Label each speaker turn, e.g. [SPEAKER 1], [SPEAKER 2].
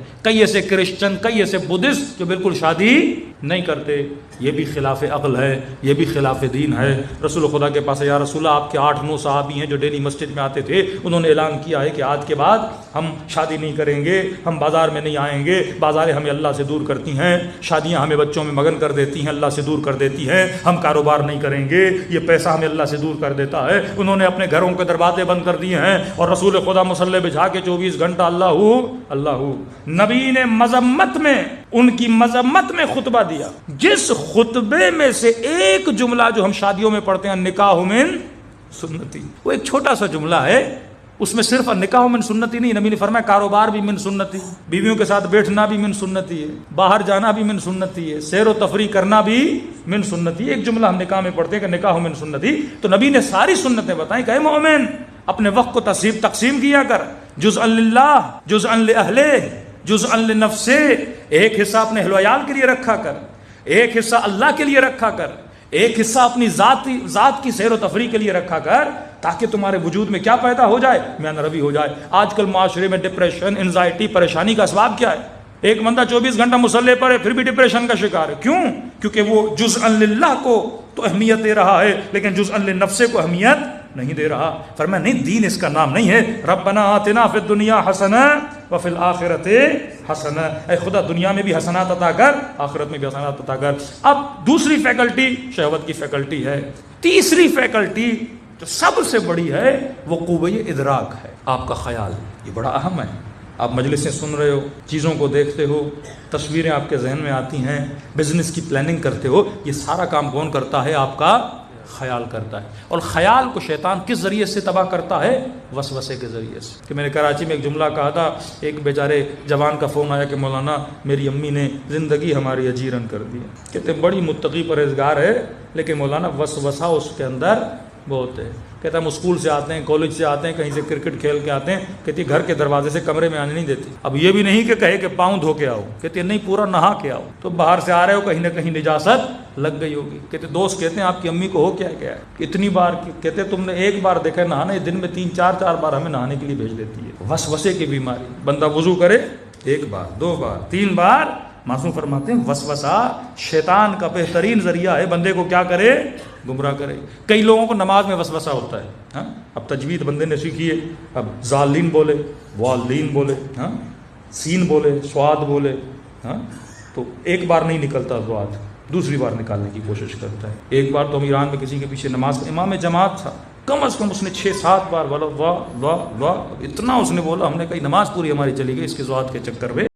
[SPEAKER 1] کئی ایسے کرسچن، کئی ایسے بدھسٹ جو بالکل شادی نہیں کرتے. یہ بھی خلاف عقل ہے، یہ بھی خلاف دین ہے. رسول خدا کے پاس، یا رسول اللہ آپ کے 8-9 صحابی ہیں جو ڈیلی مسجد میں آتے تھے، انہوں نے اعلان کیا ہے کہ آج کے بعد ہم شادی نہیں کریں گے، ہم بازار میں نہیں آئیں گے، بازاریں ہمیں اللہ سے دور کرتی ہیں، شادیاں ہمیں بچوں میں مگن کر دیتی ہیں، اللہ سے دور کر دیتی ہیں، ہم کاروبار نہیں کریں گے، یہ پیسہ ہمیں اللہ سے دور کر دیتا ہے. انہوں نے اپنے گھروں کے دروازے بند کر دیے ہیں اور رسول خدا مصلی بجھا کے 24 گھنٹہ اللہ. نبی نے مذمت میں، ان کی مذمت میں خطبہ دیا. جس خطبے میں سے ایک جملہ جو ہم شادیوں میں پڑھتے ہیں، نکاح من سنتی، وہ ایک چھوٹا سا جملہ ہے، اس میں صرف نکاح من سنتی نہیں. نبی نے فرمایا کاروبار بھی من سنتی، بیویوں کے ساتھ بیٹھنا بھی من سنتی ہے، باہر جانا بھی من سنتی ہے، سیر و تفریح کرنا بھی من سنتی. ایک جملہ ہم نکاح میں پڑھتے ہیں کہ نکاح من سنتی. تو نبی نے ساری سنتیں بتائیں کہ اے مومن، اپنے وقت کو تقسیم کیا کر، جزءا للہ، جزءا لأہلہ، جزءا لنفسہ. ایک حصہ اپنے اہل و عیال کے لیے رکھا کر، ایک حصہ اللہ کے لیے رکھا کر، ایک حصہ اپنی ذات کی سیر و تفریح کے لیے رکھا کر، تاکہ تمہارے وجود میں کیا پیدا ہو جائے؟ میان روی ہو جائے. آج کل معاشرے میں ڈپریشن، انزائٹی، پریشانی کا اسباب کیا ہے؟ ایک بندہ 24 گھنٹہ مصلی پر ہے پھر بھی ڈپریشن کا شکار ہے. کیوں؟ کیونکہ وہ جزءا للہ کو تو اہمیت دے رہا ہے لیکن جزءا لنفسہ کو اہمیت نہیں دے رہا. فرمایا نہیں، دین اس کا نام نہیں ہے. ربنا آتنا فی الدنیا حسنہ وفی الآخرۃ حسنہ. اے خدا دنیا میں بھی حسنات عطا کر، آخرت میں بھی حسنات عطا کر. اب دوسری فیکلٹی شہوت کی فیکلٹی ہے. تیسری فیکلٹی جو سب سے بڑی ہے وہ قوہ ادراک ہے، آپ کا خیال. یہ بڑا اہم ہے. آپ مجلسیں سن رہے ہو، چیزوں کو دیکھتے ہو، تصویریں آپ کے ذہن میں آتی ہیں، بزنس کی پلاننگ کرتے ہو، یہ سارا کام کون کرتا ہے؟ آپ کا خیال کرتا ہے. اور خیال کو شیطان کس ذریعے سے تباہ کرتا ہے؟ وسوسے کے ذریعے سے. کہ میں نے کراچی میں ایک جملہ کہا تھا، ایک بیچارے جوان کا فون آیا کہ مولانا میری امی نے زندگی ہماری اجیرن کر دی. کہتے بڑی متقی پرہیزگار ہے لیکن مولانا وسوسہ اس کے اندر بہت ہے. کہتا ہم اسکول سے آتے ہیں، کالج سے آتے ہیں، کہیں سے کرکٹ کھیل کے آتے ہیں، کہتی گھر کے دروازے سے کمرے میں آنے نہیں دیتی. اب یہ بھی نہیں کہ کہے کہ پاؤں دھو کے آؤ، کہتی نہیں پورا نہا کے آؤ. تو باہر سے آ رہے ہو، کہیں نہ کہیں نجاست لگ گئی ہوگی. کہتے دوست کہتے ہیں آپ کی امی کو ہو کیا ہے اتنی بار؟ کہتے تم نے ایک بار دیکھا نہانا، دن میں 3-4 بار ہمیں نہانے کے لیے بھیج دیتی ہے. وسوسے کی بیماری. بندہ وضو کرے 1 بار 2 بار 3 بار، معصوم فرماتے ہیں وسوسہ شیطان کا بہترین ذریعہ ہے، بندے کو کیا کرے؟ گمراہ کرے. کئی لوگوں کو نماز میں وسوسہ ہوتا ہے. اب تجوید بندے نے سیکھی ہے، اب ظالین بولے، والین بولے، سین بولے، سواد بولے، تو ایک بار نہیں نکلتا سواد، دوسری بار نکالنے کی کوشش کرتا ہے. ایک بار تو ہم ایران میں کسی کے پیچھے نماز، امام جماعت تھا، کم از کم اس نے 6-7 بار واہ واہ واہ واہ اتنا اس نے بولا. ہم نے کہی نماز پوری ہماری چلی گئی اس کے سواد کے چکر میں.